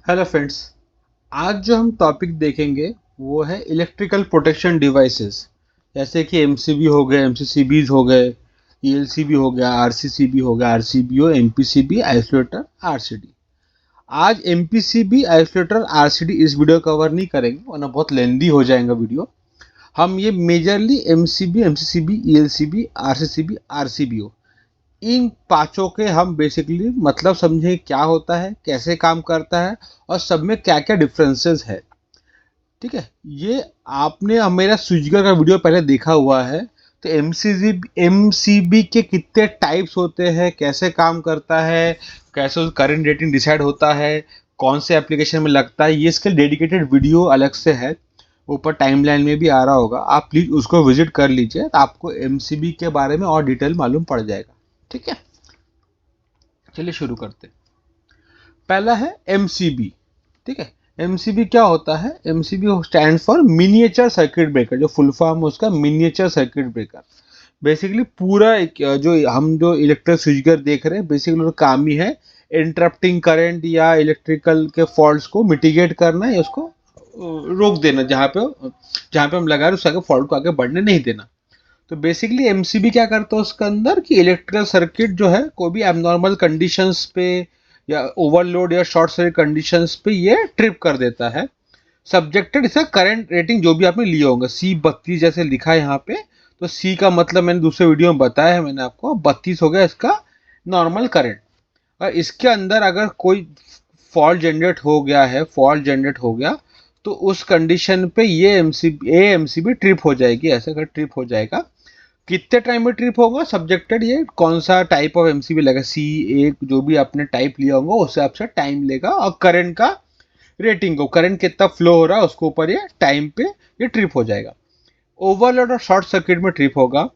Hello friends. आज जो हम टॉपिक देखेंगे वो है इलेक्ट्रिकल प्रोटेक्शन डिवाइसेस, जैसे कि एमसीबी हो गए, एमसीसीबीज हो गए, ईएलसीबी हो गया, आरसीसीबी हो गया, आरसीबीओ, एमपीसीबी, आइसोलेटर, आरसीडी। आज एमपीसीबी, आइसोलेटर, आरसीडी इस वीडियो कवर नहीं करेंगे वरना बहुत लेंदी हो जाएगा वीडियो। हम ये majorly MCB, MCCB, ELCB, RCCB, RCBO, इन पांचों के हम बेसिकली मतलब समझें क्या होता है, कैसे काम करता है और सब में क्या क्या डिफरेंसेस है। ठीक है, ये आपने मेरा स्विचगर का वीडियो पहले देखा हुआ है। तो एमसीबी के कितने टाइप्स होते हैं, कैसे काम करता है, कैसे करंट रेटिंग डिसाइड होता है, कौन से एप्लीकेशन में लगता है, ये इसके डेडिकेटेड वीडियो अलग से है, ऊपर टाइमलाइन में भी आ रहा होगा। आप प्लीज़ उसको विजिट कर लीजिए, तो आपको एमसीबी के बारे में और डिटेल मालूम पड़ जाएगा। ठीक है, चलिए शुरू करते हैं। पहला है एमसीबी। ठीक है, एमसीबी क्या होता है? MCB stand for miniature circuit breaker, जो फुल फॉर्म है उसका मिनिएचर सर्किट ब्रेकर। बेसिकली पूरा जो इलेक्ट्रिक स्विचगेयर देख रहे हैं, बेसिकली काम ही है इंटरप्टिंग करंट या इलेक्ट्रिकल के फॉल्ट्स को मिटिगेट करना या उसको रोक देना, जहाँ पे हम लगा रहे हैं उस आगे फॉल्ट को आगे बढ़ने नहीं देना। तो बेसिकली एमसीबी क्या करता है उसके अंदर कि इलेक्ट्रिकल सर्किट जो है कोई भी एबनॉर्मल कंडीशंस पे या ओवरलोड या शॉर्ट सर्किट कंडीशंस पे ये ट्रिप कर देता है, सब्जेक्टेड इसका करंट रेटिंग जो भी आपने लिए होंगे। C32 जैसे लिखा है यहाँ पे, तो सी का मतलब मैंने दूसरे वीडियो में बताया है, मैंने आपको 32 हो गया इसका नॉर्मल करंट। और इसके अंदर अगर कोई फॉल्ट जनरेट हो गया तो उस कंडीशन पे ये एमसीबी ट्रिप हो जाएगी। ऐसे अगर ट्रिप हो जाएगा, कितने टाइम में ट्रिप होगा सब्जेक्टेड, ये कौन सा टाइप ऑफ एमसीबी लगा, C1 जो भी आपने टाइप लिया होगा उस हिसाब से टाइम लेगा, और करंट का रेटिंग को, करंट कितना फ्लो हो रहा है उसके ऊपर ये टाइम पे ये ट्रिप हो जाएगा। ओवरलोड और शॉर्ट सर्किट में ट्रिप होगा।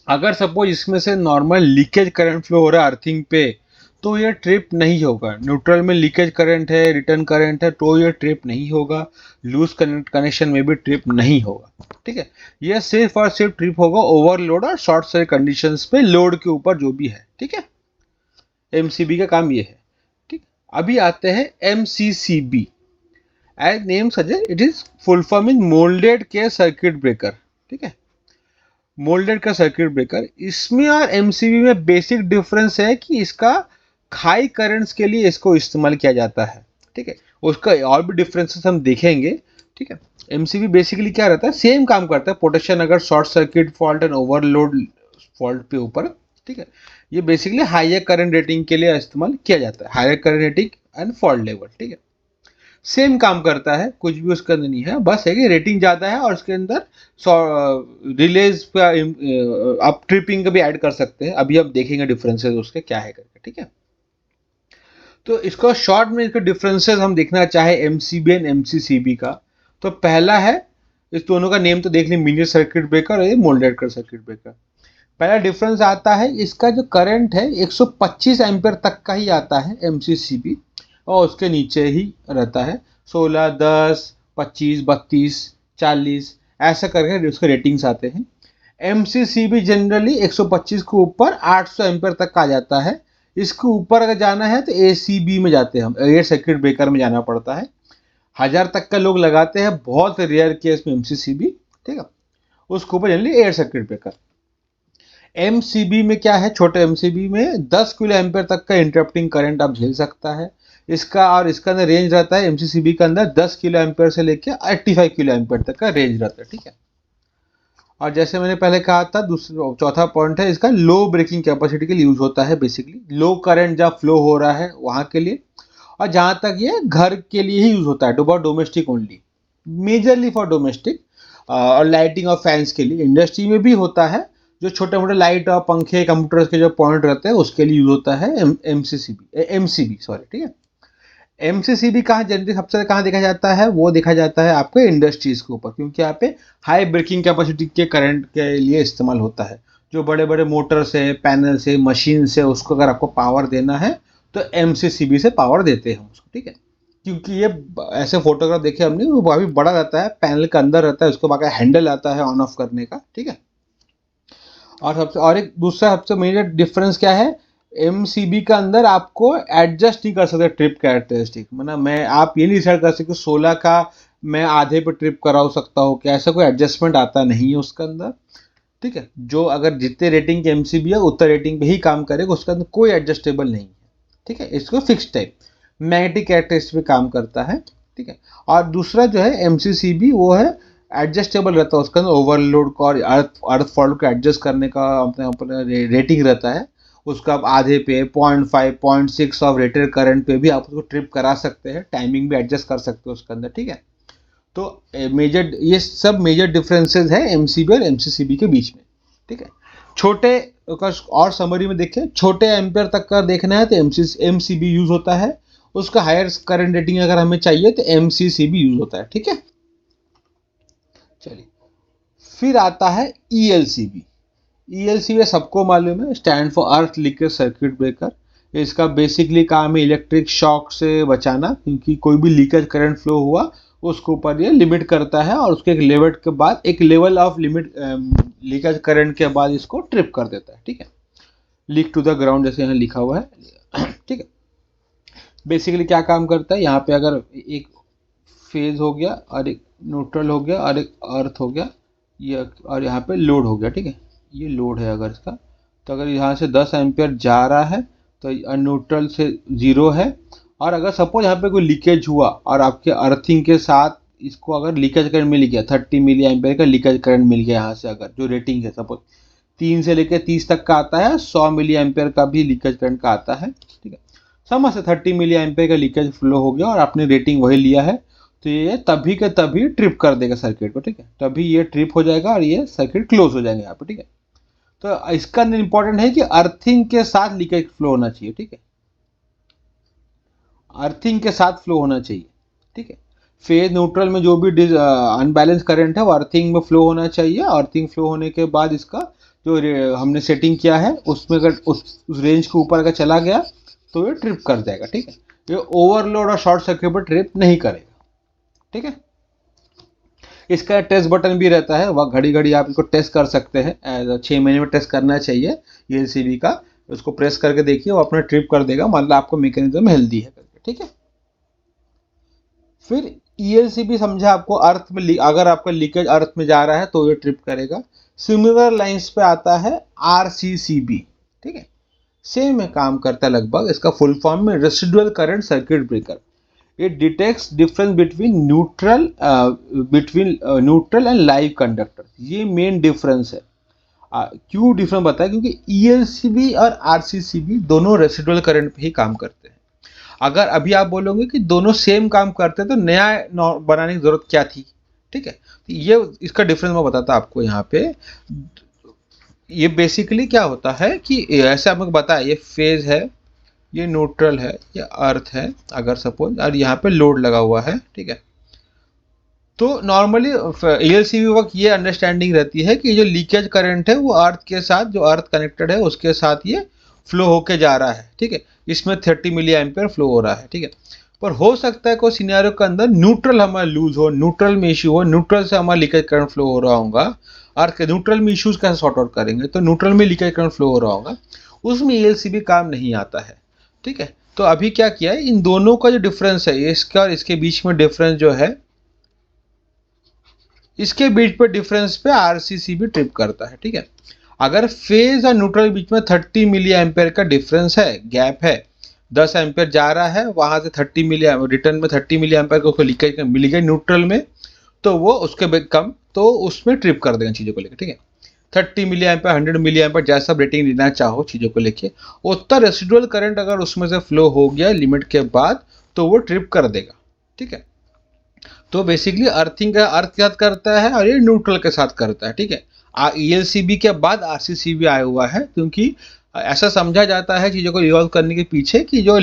अगर सपोज इसमें से नॉर्मल लीकेज करंट फ्लो हो रहा है अर्थिंग पे, तो ये ट्रिप नहीं होगा। न्यूट्रल में लीकेज करंट है, रिटर्न करंट है, तो ये ट्रिप नहीं होगा। लूज कनेक्शन में भी ट्रिप नहीं होगा। ठीक है, ये सिर्फ और सिर्फ ट्रिप होगा ओवरलोड और शॉर्ट सर्किट कंडीशंस पे, लोड के ऊपर जो भी है। ठीक है, एमसीबी का काम ये है। ठीक, अभी आते हैं MCCB. As name suggest, it is full form in moulded case circuit breaker. ठीक है, मोल्डेड का सर्किट ब्रेकर। इसमें और एमसीबी में बेसिक डिफरेंस है कि इसका हाई करंट्स के लिए इसको इस्तेमाल किया जाता है। ठीक है, उसका और भी डिफरेंसेस हम देखेंगे। ठीक है, एमसीबी बेसिकली क्या रहता है, सेम काम करता है प्रोटेक्शन अगर short circuit fault and overload fault पे ऊपर। ठीक है, ये बेसिकली हायर करंट रेटिंग के लिए इस्तेमाल किया जाता है, higher current rating and fault level. ठीक है, सेम काम करता है, कुछ भी उसके अंदर नहीं है, बस है कि रेटिंग ज़्यादा है और उसके अंदर रिलेज का आप ट्रिपिंग का भी ऐड कर सकते हैं। अभी आप देखेंगे डिफरेंसेस उसके क्या है करके। ठीक है, तो इसको शॉर्ट में इसके डिफरेंसेस हम देखना चाहे एमसीबी एंड एमसीसीबी का, तो पहला है, इस दोनों का नेम तो देख लें, मिनी सर्किट ब्रेकर और ये मोल्डेड कर सर्किट ब्रेकर। पहला डिफरेंस आता है, इसका जो करंट है 125 एम्पियर तक का ही आता है एमसीसीबी, और उसके नीचे ही रहता है 16, 10, 25, 32, 40 ऐसा करके उसके रेटिंग्स आते हैं। एमसीसीबी जनरली 125 के ऊपर 800 एम्पियर तक का आ जाता है। इसके ऊपर अगर जाना है तो एसीबी में जाते हैं हम, एयर सर्किट ब्रेकर में जाना पड़ता है। 1000 तक का लोग लगाते हैं, बहुत रेयर केस में एमसीसीबी। ठीक है, उसके ऊपर generally air circuit breaker. MCB में क्या है, छोटे एमसीबी में 10 किलो एम्पियर तक का इंटरप्टिंग करंट आप झेल सकता है इसका, और इसका अंदर रेंज रहता है एमसीसीबी के अंदर 10 किलो एम्पियर से लेकर 85 किलो एम्पियर तक का रेंज रहता है। ठीक है, और जैसे मैंने पहले कहा था, दूसरा चौथा पॉइंट है इसका, लो ब्रेकिंग कैपेसिटी के लिए यूज होता है। बेसिकली लो करंट जहाँ फ्लो हो रहा है वहाँ के लिए, और जहाँ तक ये घर के लिए ही यूज होता है, for domestic only, majorly for domestic और लाइटिंग और फैंस के लिए। इंडस्ट्री में भी होता है, जो छोटे मोटे लाइट और पंखे कंप्यूटर्स के जो पॉइंट रहते हैं उसके लिए यूज होता है एमसीबी सॉरी। ठीक है, एमसीसीबी कहाँ जनरली सबसे कहाँ देखा जाता है, वो देखा जाता है आपके इंडस्ट्रीज के ऊपर, क्योंकि यहाँ पे हाई ब्रेकिंग कैपेसिटी के करंट के लिए इस्तेमाल होता है। जो बड़े बड़े मोटर्स है, पैनल से, मशीन से, उसको अगर आपको पावर देना है तो एमसीसीबी से पावर देते हैं उसको। ठीक है, क्योंकि ये ऐसे फोटोग्राफ देखे हमने, वो काफ़ी बड़ा रहता है, पैनल के अंदर रहता है, उसको बाकी हैंडल आता है ऑन ऑफ करने का। ठीक है, और एक दूसरा सबसे मेजर डिफरेंस क्या है, एमसीबी का अंदर आपको एडजस्ट नहीं कर सकते ट्रिप कैरेक्टरिस्टिक, मतलब मैं आप ये नहीं डिसाइड कर सकते 16 का मैं आधे पे ट्रिप करा सकता हूँ क्या, ऐसा कोई एडजस्टमेंट आता नहीं है उसके अंदर। ठीक है, जो अगर जितने रेटिंग के एमसीबी है उतना रेटिंग पे ही काम करेगा, उसके अंदर कोई एडजस्टेबल नहीं है। ठीक है, इसको फिक्स टाइप मैग्नेटिक कैरेक्टरिस्टिक पे काम करता है। ठीक है, और दूसरा जो है एमसीसीबी वो है एडजस्टेबल रहता है, उसके अंदर ओवरलोड का और अर्थ फॉल को एडजस्ट करने का अपने अपना रेटिंग रहता है। उसका आप आधे पे 0.5 0.6 ऑफ रेटेड करंट पे भी आप उसको ट्रिप करा सकते हैं, टाइमिंग भी एडजस्ट कर सकते हो उसके अंदर। ठीक है, तो मेजर ये सब मेजर डिफरेंसेस है एमसीबी और एमसीसीबी के बीच में। ठीक है, छोटे का और समरी में देखें, छोटे एम्पेयर तक का देखना है तो एमसीबी यूज होता है, उसका हायर करंट रेटिंग अगर हमें चाहिए तो एमसीसीबी यूज होता है। ठीक है, चलिए फिर आता है ईएलसीबी। ईएलसीबी सबको मालूम है, stand for earth leakage circuit breaker. इसका बेसिकली काम है इलेक्ट्रिक शॉक से बचाना, क्योंकि कोई भी लीकेज करंट फ्लो हुआ उसके ऊपर ये लिमिट करता है और उसके एक लेवल के बाद एक level of limit leakage current के बाद इसको ट्रिप कर देता है। ठीक है, लीक टू द ग्राउंड जैसे यहाँ लिखा हुआ है। ठीक है, बेसिकली क्या काम करता है, यहाँ पे अगर एक फेज हो गया और एक न्यूट्रल हो गया और एक अर्थ हो गया, ये और यहाँ पे लोड हो गया। ठीक है, ये लोड है अगर इसका, तो अगर यहाँ से 10 एम्पियर जा रहा है तो न्यूट्रल से 0 है, और अगर सपोज यहाँ पे कोई लीकेज हुआ और आपके अर्थिंग के साथ इसको अगर लीकेज करंट मिल गया 30 मिली एम्पियर का लीकेज करंट मिल गया यहाँ से, अगर जो रेटिंग है सपोज 3 से लेकर 30 तक का आता है, 100 मिली एम्पियर का भी लीकेज करंट का आता है। ठीक है, समझ से 30 मिली एम्पियर का लीकेज फ्लो हो गया और आपने रेटिंग वही लिया है, तो ये तभी के तभी ट्रिप कर देगा सर्किट को। ठीक है, तभी ये ट्रिप हो जाएगा और ये सर्किट क्लोज हो जाएंगे यहाँ पे। ठीक है, तो इसका इंपॉर्टेंट है कि अर्थिंग के साथ लीकेज फ्लो होना चाहिए। ठीक है, अर्थिंग के साथ फ्लो होना चाहिए। ठीक है, फेज न्यूट्रल में जो भी अनबैलेंस करंट है वो अर्थिंग में फ्लो होना चाहिए। अर्थिंग फ्लो होने के बाद इसका जो हमने सेटिंग किया है उसमें अगर उस रेंज के ऊपर अगर चला गया तो ये ट्रिप कर जाएगा। ठीक है, ये ओवरलोड और शॉर्ट सर्किट पर ट्रिप नहीं करेगा। ठीक है, इसका टेस्ट बटन भी रहता है, वह घड़ी घड़ी आप इसको टेस्ट कर सकते हैं, 6 महीने में टेस्ट करना चाहिए ईएलसीबी का। उसको प्रेस करके देखिए वो अपना ट्रिप कर देगा, मतलब आपको मैकेनिज्म हेल्दी है करके। ठीक है, फिर ईएलसीबी समझा आपको, अर्थ में अगर आपका लीकेज अर्थ में जा रहा है तो ये ट्रिप करेगा। सिमिलर लाइंस पे आता है आरसीसीबी। ठीक है, सेम है, काम करता है लगभग। इसका फुल फॉर्म में residual current circuit breaker. It detects difference between neutral and live conductor। ये मेन डिफरेंस है। क्यों डिफरेंस बताया, क्योंकि ईएलसीबी और आरसीसीबी दोनों रेसिडुअल करंट पे ही काम करते हैं। अगर अभी आप बोलोगे कि दोनों सेम काम करते हैं तो नया बनाने की जरूरत क्या थी। ठीक है, तो ये इसका डिफरेंस मैं बताता आपको यहाँ पे। ये बेसिकली क्या होता है कि ऐसे आपको बताया, ये फेज है, ये न्यूट्रल है, ये अर्थ है अगर सपोज, और यहाँ पे लोड लगा हुआ है। ठीक है, तो नॉर्मली ईएलसीबी वक्त ये अंडरस्टैंडिंग रहती है कि जो लीकेज करंट है वो अर्थ के साथ, जो अर्थ कनेक्टेड है उसके साथ ये फ्लो होके जा रहा है। ठीक है, इसमें 30 मिली एम्पियर फ्लो हो रहा है। ठीक है, पर हो सकता है कोई सिनेरियो के अंदर न्यूट्रल हमारा लूज हो, न्यूट्रल में इश्यू हो, न्यूट्रल से हमारा लीकेज करंट फ्लो हो रहा होगा। अर्थ के न्यूट्रल में इश्यूज कैसे सॉर्ट आउट करेंगे, तो न्यूट्रल में लीकेज करंट फ्लो हो रहा होगा, उसमें ईएलसीबी काम नहीं आता है। ठीक है, तो अभी क्या किया है, इन दोनों का जो डिफरेंस है, इसका और इसके बीच में डिफरेंस जो है, इसके बीच पे डिफरेंस पे आरसीसीबी ट्रिप करता है। ठीक है, अगर फेज और न्यूट्रल के बीच में 30 मिली एम्पेयर का डिफरेंस है, गैप है, 10 एम्पेयर जा रहा है, वहां से 30 मिली रिटर्न में 30 मिली एम्पेयर को लीकेज मिल गई न्यूट्रल में, तो वो उसके कम, तो उसमें ट्रिप कर देगा चीज़ों को लेकर। ठीक है, 30 मिली एम्पेयर 100 मिली एम्पेयर जैसा रेटिंग लेना चाहो चीज़ों को लेके, उतना रेसिडुअल करंट अगर उसमें से फ्लो हो गया लिमिट के बाद तो वो ट्रिप कर देगा। ठीक है, तो बेसिकली अर्थिंग का अर्थ के साथ करता है और ये न्यूट्रल के साथ करता है। ठीक है, ईएलसीबी के बाद आरसीसीबी आया हुआ है, क्योंकि ऐसा समझा जाता है चीज़ों को रिवॉल्व करने के पीछे कि जो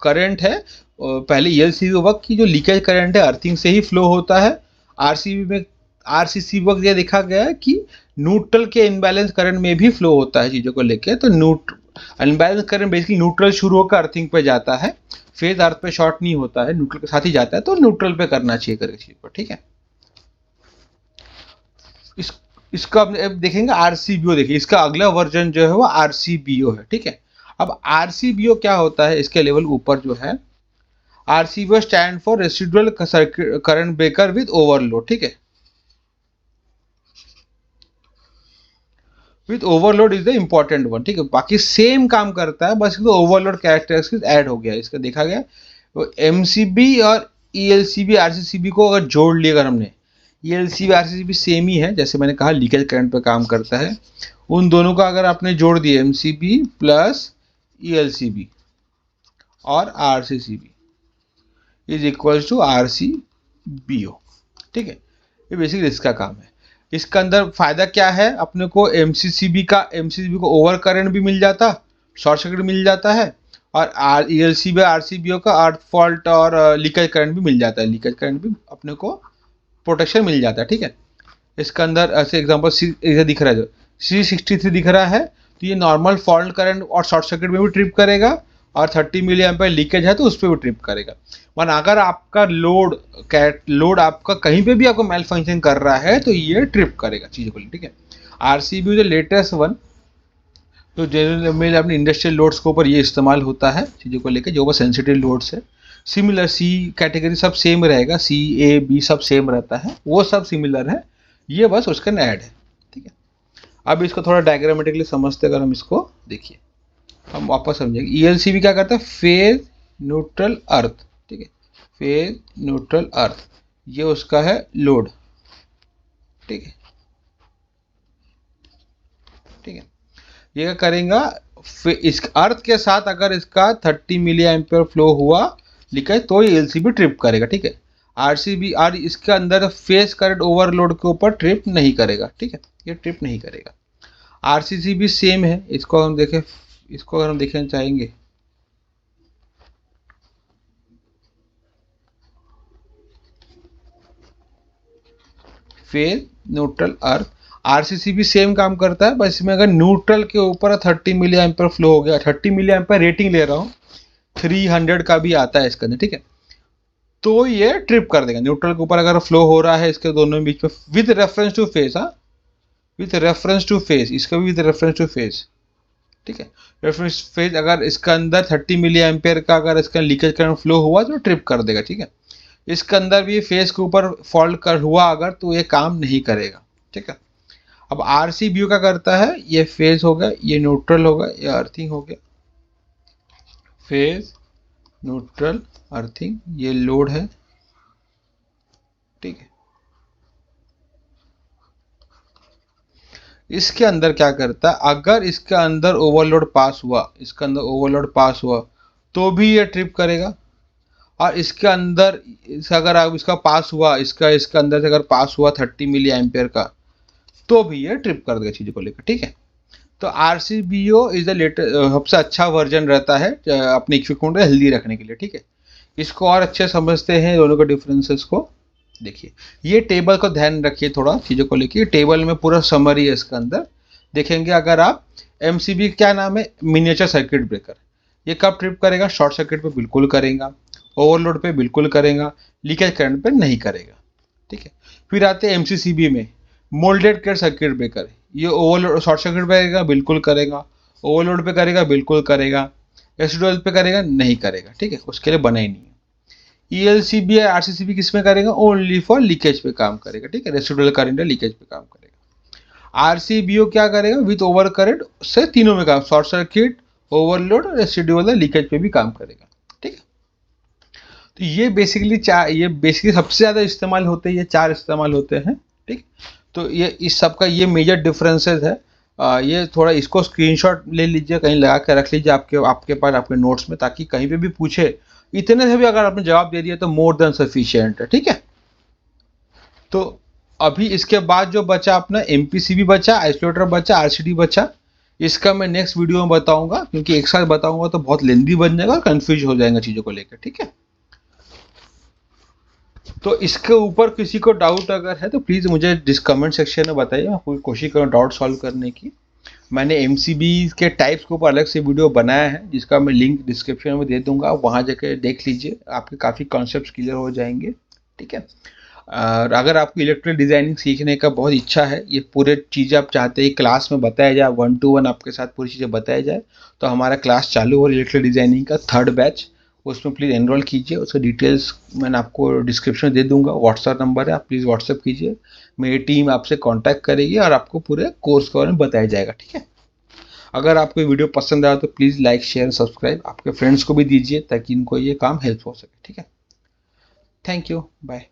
करंट है पहले ईएलसीबी वक्त की जो लीकेज करंट है अर्थिंग से ही फ्लो होता है। आरसीबी में आरसीसी वक्त यह देखा गया है कि न्यूट्रल के इनबैलेंस करंट में भी फ्लो होता है चीज़ों को लेके। तो अनबैलेंस करंट बेसिकली न्यूट्रल शुरू होकर अर्थिंग पे जाता है, फेज अर्थ पे शॉर्ट नहीं होता है, न्यूट्रल के साथ ही जाता है, तो न्यूट्रल पे करना चाहिए करके चीज पर। ठीक है, इसका अब देखेंगे आरसीबीओ, देखिए इसका अगला वर्जन जो है वो आरसीबीओ है, ठीक है। अब आरसीबीओ क्या होता है, इसके लेवल ऊपर जो है, RCBO stand for residual current breaker with overload, ठीक है। With overload is the important one, ठीक है। बाकी सेम काम करता है, बस तो ओवरलोड कैरेक्टरिस्टिक्स ऐड हो गया, इसका देखा गया। तो एमसीबी और ईएलसीबी आरसीसीबी को अगर जोड़ लिया, अगर हमने ईएलसीबी आरसीसीबी सेम ही है, जैसे मैंने कहा लीकेज करंट पे काम करता है, उन दोनों का अगर आपने जोड़ दिया एमसीबी प्लस ईएलसीबी और आरसीसीबी इज इक्वल्स टू आरसीबीओ, ठीक है। ये बेसिकली इसका काम है। इसका अंदर फायदा क्या है, अपने को एमसीसीबी को ओवर करंट भी मिल जाता, शॉर्ट सर्किट मिल जाता है, और ईएलसीबी आरसीबीओ का अर्थ फॉल्ट और लीकेज करंट भी मिल जाता है, लीकेज करंट भी अपने को प्रोटेक्शन मिल जाता है, ठीक है। इसका अंदर ऐसे एग्जांपल इधर दिख रहा है, जो C63 दिख रहा है, तो ये नॉर्मल फॉल्ट करंट और शॉर्ट सर्किट में भी ट्रिप करेगा, और 30 मिली एम्पीयर लीकेज है तो उस पर भी ट्रिप करेगा। वन अगर आपका लोड आपका कहीं पे भी आपको मेल फंक्शन कर रहा है तो ये ट्रिप करेगा चीज़ों को, ठीक है। आरसीबी द लेटेस्ट वन, तो जनरल में अपने इंडस्ट्रियल लोड्स के ऊपर ये इस्तेमाल होता है चीज़ों को लेकर, जो वो सेंसिटिव लोड्स है। सिमिलर सी कैटेगरी सब सेम रहेगा, सी ए बी सब सेम रहता है, वो सब सिमिलर है, ये बस उसका ऐड है, ठीक है। अब इसको थोड़ा डायग्रामेटिकली समझते अगर हम इसको देखिए, हम वापस समझेंगे। ईएलसीबी क्या करता है, फेज न्यूट्रल अर्थ, ठीक है, फेज न्यूट्रल अर्थ, ये उसका है लोड, ठीक है, ठीक है। ये क्या करेगा, इस अर्थ के साथ अगर इसका 30 मिली एम्पियर फ्लो हुआ लिखा तो ये एलसीबी ट्रिप करेगा, ठीक है। आरसीबी और इसके अंदर फेज करंट ओवरलोड के ऊपर ट्रिप नहीं करेगा, ठीक है, ये ट्रिप नहीं करेगा। आरसीसीबी सेम है, इसको हम देखें, इसको अगर हम देखना चाहेंगे, फेज न्यूट्रल अर्थ, आरसीसीबी सेम काम करता है, बस इसमें अगर न्यूट्रल के ऊपर 30 मिली एम्पियर फ्लो हो गया, 30 मिली एम्पियर रेटिंग ले रहा हूँ, 300 का भी आता है इसके अंदर, ठीक है, तो ये ट्रिप कर देगा। न्यूट्रल के ऊपर अगर फ्लो हो रहा है इसके दोनों बीच में विद रेफरेंस टू फेज, हाँ, विथ रेफरेंस टू फेज, इसका भी विथ रेफरेंस टू फेज, ठीक है। रेफरेंस फेज अगर इसका अंदर 30 मिली एम्पियर का अगर इसका लीकेज करंट फ्लो हुआ तो ट्रिप कर देगा, ठीक है। इसके अंदर भी फेज के ऊपर फॉल्ट कर हुआ अगर तो ये काम नहीं करेगा, ठीक है। अब आरसीबीओ क्या करता है, ये फेज हो गया, ये न्यूट्रल होगा, ये अर्थिंग हो गया, फेज न्यूट्रल अर्थिंग, ये लोड है, ठीक है। इसके अंदर क्या करता है, अगर इसके अंदर ओवरलोड पास हुआ, इसके अंदर ओवरलोड पास हुआ तो भी ये ट्रिप करेगा, और इसके अंदर अगर आप इसका पास हुआ, इसका अंदर से अगर पास हुआ 30 मिली एम्पियर का तो भी ये ट्रिप कर देगा चीज़ों को लेकर, ठीक है। तो आरसीबीओ इज द लेटेस्ट, सबसे अच्छा वर्जन रहता है अपने इक्विपमेंट को हेल्दी रखने के लिए, ठीक है। इसको और अच्छे समझते हैं दोनों के डिफरेंसेस को, देखिए ये टेबल को ध्यान रखिए थोड़ा चीज़ों को लेकर, टेबल में पूरा समरी है इसके अंदर, देखेंगे अगर आप एमसीबी क्या नाम है, मिनिएचर सर्किट ब्रेकर, ये कब ट्रिप करेगा, शॉर्ट सर्किट पे बिल्कुल करेगा, ओवरलोड पे बिल्कुल करेगा, लीकेज करंट पे नहीं करेगा, ठीक है। फिर आते हैं एमसीसीबी में, मोल्डेड केयर सर्किट ब्रेकर, ये ओवरलोड शॉर्ट सर्किट पे करेगा बिल्कुल करेगा, ओवरलोड पे करेगा बिल्कुल करेगा, रेसिडुअल पे करेगा नहीं करेगा, ठीक है, उसके लिए बना ही नहीं है। ईएलसीबी या आरसीसीबी किस में करेगा, ओनली फॉर लीकेज पे काम करेगा, ठीक है, रेसिडुअल करंट या लीकेज पे काम करेगा। आरसीबीओ क्या करेगा, विथ ओवर करंट से तीनों में काम, short circuit, overload, residual leakage पे भी काम करेगा, ठीक है। तो ये बेसिकली सबसे ज़्यादा इस्तेमाल होते हैं, ये 4 इस्तेमाल होते हैं, ठीक। तो ये इस सब का ये मेजर डिफरेंसेस है। ये थोड़ा इसको स्क्रीनशॉट ले लीजिए, कहीं लगा के रख लीजिए आपके पास आपके नोट्स में, ताकि कहीं पे भी पूछे, इतने से भी अगर आपने जवाब दे दिया तो मोर देन सफिशिएंट है, ठीक है। तो अभी इसके बाद जो बचा अपना एमपीसीबी बचा, आइसोलेटर बचा, आरसीडी बचा, इसका मैं नेक्स्ट वीडियो में बताऊंगा, क्योंकि एक साथ बताऊंगा तो बहुत लेंदी बन जाएगा और कंफ्यूज हो जाएगा चीज़ों को लेकर, ठीक है। तो इसके ऊपर किसी को डाउट अगर है तो प्लीज़ मुझे कमेंट सेक्शन में बताइए, मैं पूरी कोशिश करूँ डाउट सॉल्व करने की। मैंने एमसीबी के टाइप्स के ऊपर अलग से वीडियो बनाया है, जिसका मैं लिंक डिस्क्रिप्शन में दे दूंगा, वहाँ जाकर देख लीजिए, आपके काफ़ी कॉन्सेप्ट्स क्लियर हो जाएंगे, ठीक है। और अगर आपको इलेक्ट्रिकल डिज़ाइनिंग सीखने का बहुत इच्छा है, ये पूरे चीज़ें आप चाहते हैं क्लास में बताया जाए, 1 to 1 आपके साथ पूरी चीज़ें बताया जाए, तो हमारा क्लास चालू हो इलेक्ट्रिकल डिज़ाइनिंग का 3rd बैच, उसमें प्लीज़ एनरोल कीजिए। उसका डिटेल्स मैंने आपको डिस्क्रिप्शन दे दूंगा, व्हाट्सएप नंबर है, आप प्लीज़ व्हाट्सएप कीजिए, मेरी टीम आपसे कांटेक्ट करेगी और आपको पूरे कोर्स के बारे में बताया जाएगा, ठीक है। अगर आपको वीडियो पसंद आया तो प्लीज़ लाइक शेयर सब्सक्राइब आपके फ्रेंड्स को भी दीजिए ताकि इनको ये काम हेल्प हो सके, ठीक है। Thank you, bye.